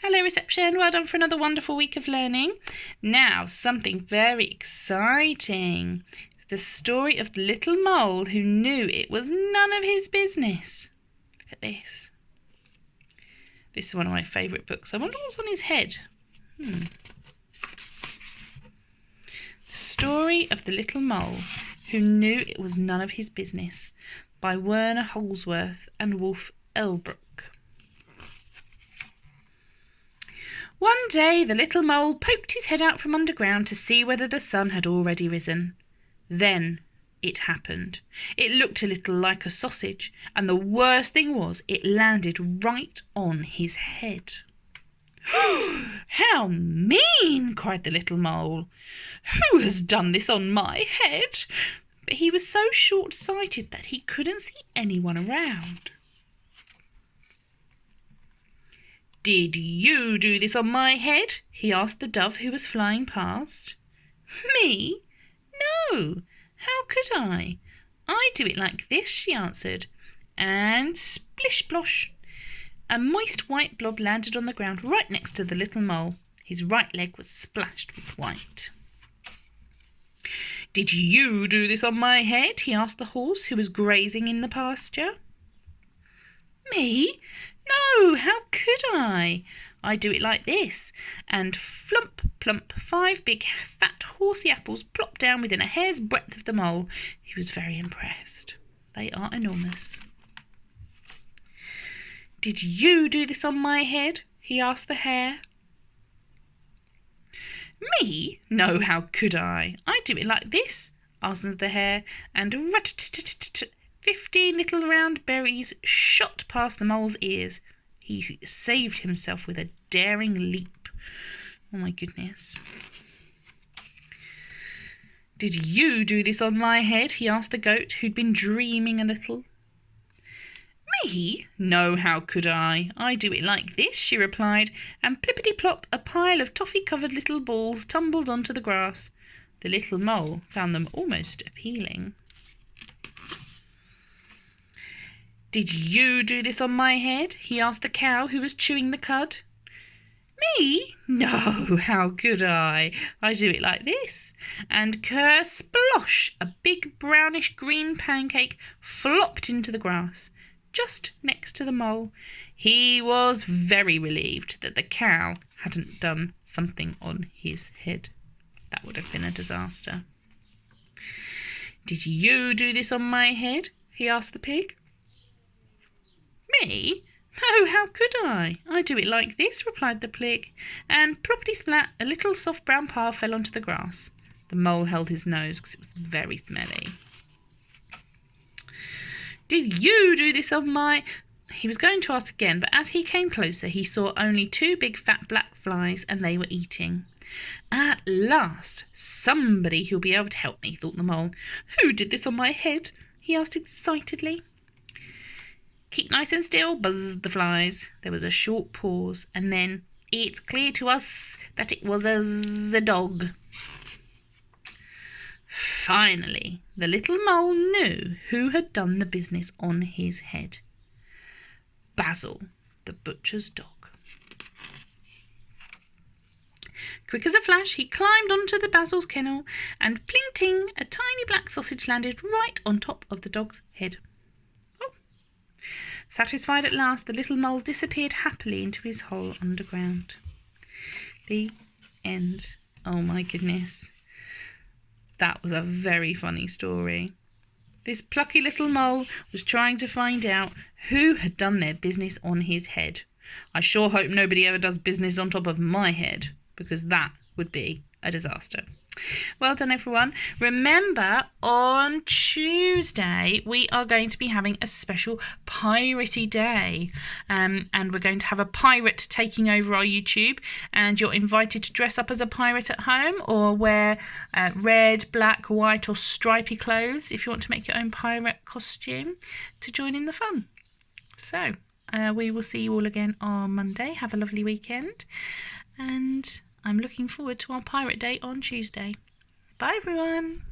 Hello reception, well done for another wonderful week of learning. Now, something very exciting. The story of the little mole who knew it was none of his business. Look at this. This is one of my favourite books. I wonder what's on his head. The Story of the Little Mole Who Knew It Was None of His Business by Werner Holsworth and Wolf Elbrook. One day the little mole poked his head out from underground to see whether the sun had already risen. Then it happened. It looked a little like a sausage, and the worst thing was it landed right on his head. "How mean!" cried the little mole. "Who has done this on my head?" But he was so short-sighted that he couldn't see anyone around. "Did you do this on my head?" he asked the dove who was flying past. "Me? No, how could I? I do it like this," she answered. And splish-splosh, a moist white blob landed on the ground right next to the little mole. His right leg was splashed with white. "Did you do this on my head?" he asked the horse who was grazing in the pasture. "Me? No, how could I? I do it like this." And flump, plump, 5 big, fat, horsey apples plopped down within a hair's breadth of the mole. He was very impressed. They are enormous. "Did you do this on my head?" he asked the hare. "Me? No, how could I? I do it like this," answered the hare, and 15 little round berries shot past the mole's ears. He saved himself with a daring leap. Oh my goodness. "Did you do this on my head?" he asked the goat, who'd been dreaming a little. "Me? No, how could I? I do it like this," she replied, and plippity-plop, a pile of toffee-covered little balls tumbled onto the grass. The little mole found them almost appealing. "Did you do this on my head?" he asked the cow who was chewing the cud. "Me? No, how could I? I do it like this." And kersplosh, a big brownish-green pancake flopped into the grass, just next to the mole. He was very relieved that the cow hadn't done something on his head. That would have been a disaster. "Did you do this on my head?" he asked the pig. "Me? No, how could I? I do it like this," replied the pig, and ploppity-splat, a little soft brown pile fell onto the grass. The mole held his nose because it was very smelly. "Did you do this on my—" He was going to ask again, but as he came closer, he saw only 2 big fat black flies, and they were eating. "At last, somebody who'll be able to help me," thought the mole. "Who did this on my head?" he asked excitedly. "Keep nice and still," buzzed the flies. There was a short pause, and then, "It's clear to us that it was a dog." Finally, the little mole knew who had done the business on his head. Basil, the butcher's dog. Quick as a flash, he climbed onto the Basil's kennel, and pling-ting, a tiny black sausage landed right on top of the dog's head. Satisfied at last, the little mole disappeared happily into his hole underground. The end. Oh my goodness. That was a very funny story. This plucky little mole was trying to find out who had done their business on his head. I sure hope nobody ever does business on top of my head, because that would be a disaster. Well done, everyone. Remember, on Tuesday, we are going to be having a special piratey day. And we're going to have a pirate taking over our YouTube. And you're invited to dress up as a pirate at home or wear red, black, white or stripy clothes if you want to make your own pirate costume to join in the fun. So, we will see you all again on Monday. Have a lovely weekend. And I'm looking forward to our pirate day on Tuesday. Bye everyone.